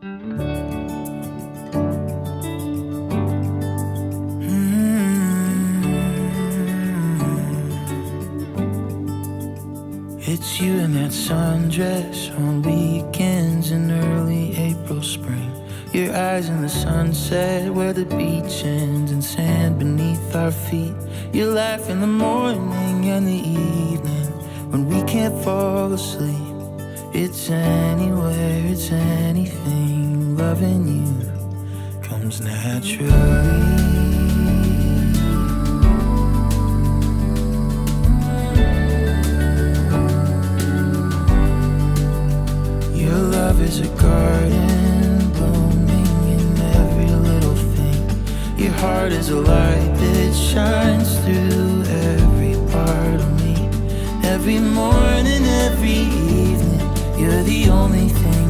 It's you in that sundress on weekends in early April, spring. Your eyes in the sunset where the beach ends and sand beneath our feet. Your laugh in the morning and the evening when we can't fall asleep. It's anywhere, it's anything. Loving you comes naturally. Is a garden blooming in every little thing. Your heart is a light that shines through every part of me. Every morning, every evening, you're the only thing